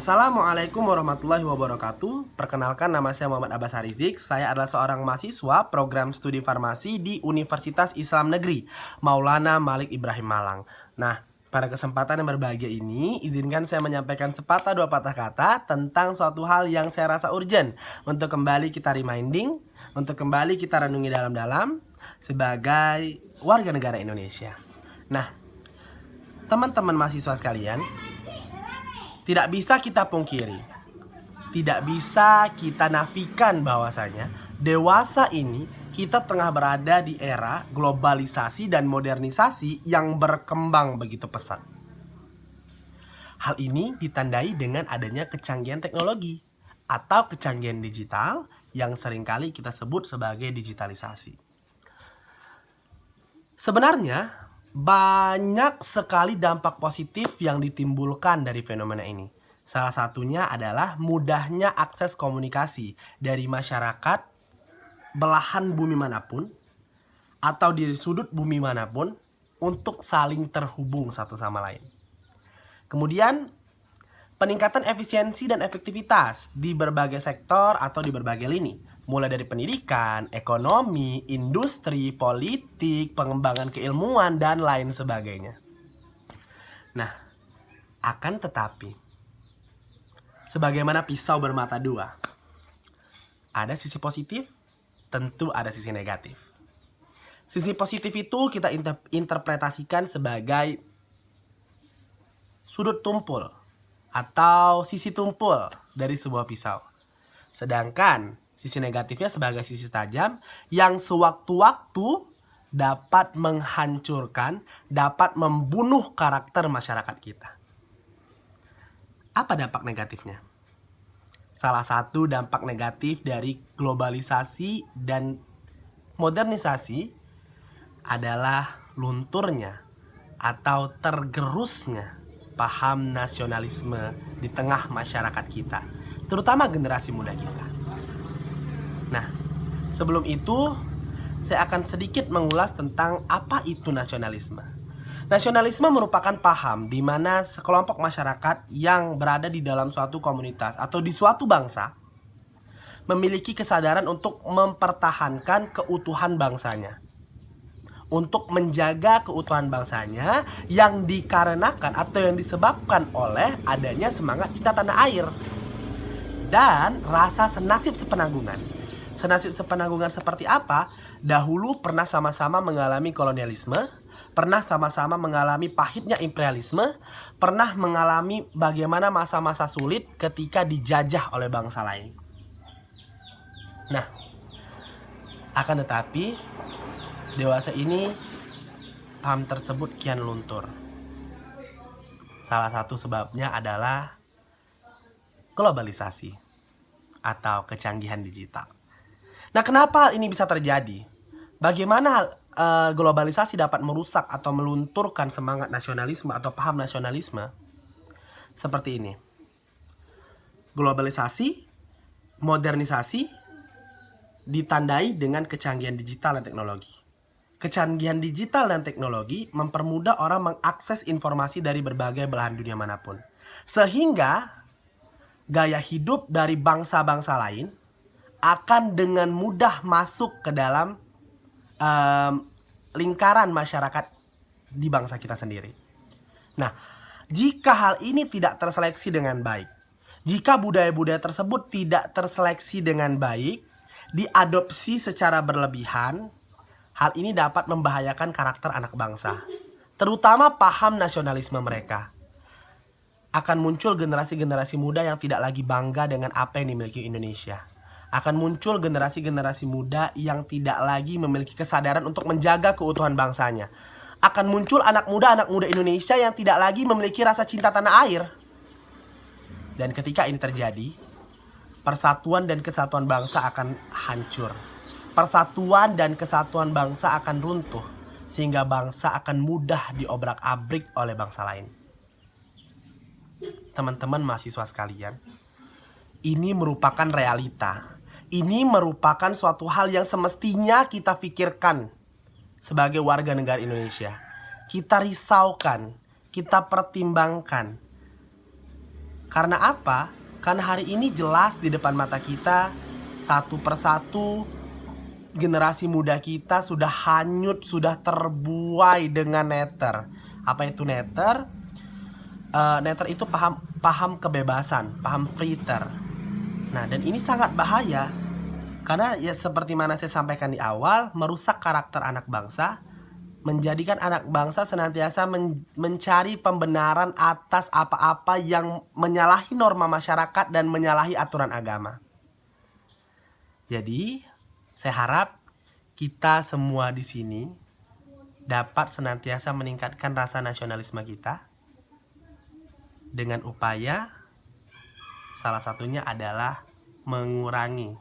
Assalamualaikum warahmatullahi wabarakatuh. Perkenalkan, nama saya Muhammad Abbas Harizik. Saya adalah seorang mahasiswa program studi farmasi di Universitas Islam Negeri Maulana Malik Ibrahim Malang. Nah, pada kesempatan yang berbahagia ini, izinkan saya menyampaikan sepatah dua patah kata tentang suatu hal yang saya rasa urgent untuk kembali kita reminding, untuk kembali kita renungi dalam-dalam sebagai warga negara Indonesia. Nah, teman-teman mahasiswa sekalian, tidak bisa kita pungkiri, tidak bisa kita nafikan bahwasanya dewasa ini kita tengah berada di era globalisasi dan modernisasi yang berkembang begitu pesat. Hal ini ditandai dengan adanya kecanggihan teknologi atau kecanggihan digital yang seringkali kita sebut sebagai digitalisasi. Sebenarnya banyak sekali dampak positif yang ditimbulkan dari fenomena ini. Salah satunya adalah mudahnya akses komunikasi dari masyarakat belahan bumi manapun atau di sudut bumi manapun untuk saling terhubung satu sama lain. Kemudian peningkatan efisiensi dan efektivitas di berbagai sektor atau di berbagai lini, mulai dari pendidikan, ekonomi, industri, politik, pengembangan keilmuan, dan lain sebagainya. Nah, akan tetapi, sebagaimana pisau bermata dua, ada sisi positif, tentu ada sisi negatif. Sisi positif itu kita interpretasikan sebagai sudut tumpul atau sisi tumpul dari sebuah pisau. Sedangkan sisi negatifnya sebagai sisi tajam yang sewaktu-waktu dapat menghancurkan, dapat membunuh karakter masyarakat kita. Apa dampak negatifnya? Salah satu dampak negatif dari globalisasi dan modernisasi adalah lunturnya atau tergerusnya paham nasionalisme di tengah masyarakat kita, terutama generasi muda kita. Nah, sebelum itu saya akan sedikit mengulas tentang apa itu nasionalisme. Nasionalisme merupakan paham di mana sekelompok masyarakat yang berada di dalam suatu komunitas atau di suatu bangsa memiliki kesadaran untuk mempertahankan keutuhan bangsanya, untuk menjaga keutuhan bangsanya yang dikarenakan atau yang disebabkan oleh adanya semangat cinta tanah air dan rasa senasib sepenanggungan. Senasib sepenanggungan seperti apa? Dahulu pernah sama-sama mengalami kolonialisme, pernah sama-sama mengalami pahitnya imperialisme, pernah mengalami bagaimana masa-masa sulit ketika dijajah oleh bangsa lain. Nah, akan tetapi dewasa ini paham tersebut kian luntur. Salah satu sebabnya adalah globalisasi atau kecanggihan digital. Nah, kenapa hal ini bisa terjadi? Bagaimana globalisasi dapat merusak atau melunturkan semangat nasionalisme atau paham nasionalisme? Seperti ini. Globalisasi, modernisasi ditandai dengan kecanggihan digital dan teknologi. Kecanggihan digital dan teknologi mempermudah orang mengakses informasi dari berbagai belahan dunia manapun. Sehingga gaya hidup dari bangsa-bangsa lain akan dengan mudah masuk ke dalam lingkaran masyarakat di bangsa kita sendiri. Nah, jika hal ini tidak terseleksi dengan baik, jika budaya-budaya tersebut tidak terseleksi dengan baik, diadopsi secara berlebihan, hal ini dapat membahayakan karakter anak bangsa, terutama paham nasionalisme mereka. Akan muncul generasi-generasi muda yang tidak lagi bangga dengan apa yang dimiliki Indonesia. Akan muncul generasi-generasi muda yang tidak lagi memiliki kesadaran untuk menjaga keutuhan bangsanya. Akan muncul anak muda Indonesia yang tidak lagi memiliki rasa cinta tanah air. Dan ketika ini terjadi, persatuan dan kesatuan bangsa akan hancur. Persatuan dan kesatuan bangsa akan runtuh, sehingga bangsa akan mudah diobrak-abrik oleh bangsa lain. Teman-teman mahasiswa sekalian, ini merupakan realita. Ini merupakan suatu hal yang semestinya kita pikirkan sebagai warga negara Indonesia. Kita risaukan, kita pertimbangkan. Karena apa? Karena hari ini jelas di depan mata kita, satu persatu generasi muda kita sudah hanyut, sudah terbuai dengan netter. Apa itu netter? Netter itu paham kebebasan, paham freeter. Nah, dan ini sangat bahaya karena ya seperti mana saya sampaikan di awal, merusak karakter anak bangsa, menjadikan anak bangsa senantiasa mencari pembenaran atas apa-apa yang menyalahi norma masyarakat dan menyalahi aturan agama. Jadi, saya harap kita semua di sini dapat senantiasa meningkatkan rasa nasionalisme kita dengan upaya salah satunya adalah mengurangi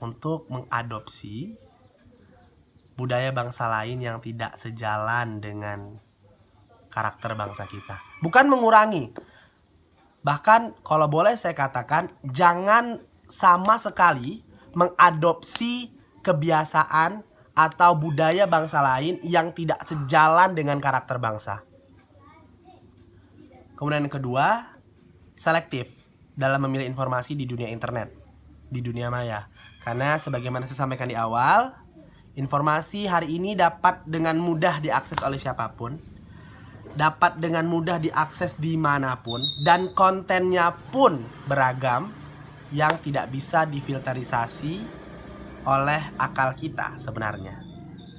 untuk mengadopsi budaya bangsa lain yang tidak sejalan dengan karakter bangsa kita. Bukan mengurangi. Bahkan kalau boleh saya katakan, jangan sama sekali mengadopsi kebiasaan atau budaya bangsa lain yang tidak sejalan dengan karakter bangsa. Kemudian yang kedua, selektif dalam memilih informasi di dunia internet, di dunia maya. Karena sebagaimana saya sampaikan di awal, informasi hari ini dapat dengan mudah diakses oleh siapapun, dapat dengan mudah diakses dimanapun, dan kontennya pun beragam yang tidak bisa difilterisasi oleh akal kita sebenarnya,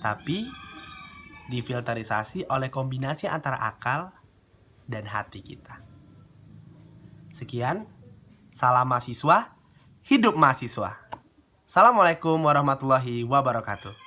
tapi difilterisasi oleh kombinasi antara akal dan hati kita. Sekian, salam mahasiswa, hidup mahasiswa. Assalamualaikum warahmatullahi wabarakatuh.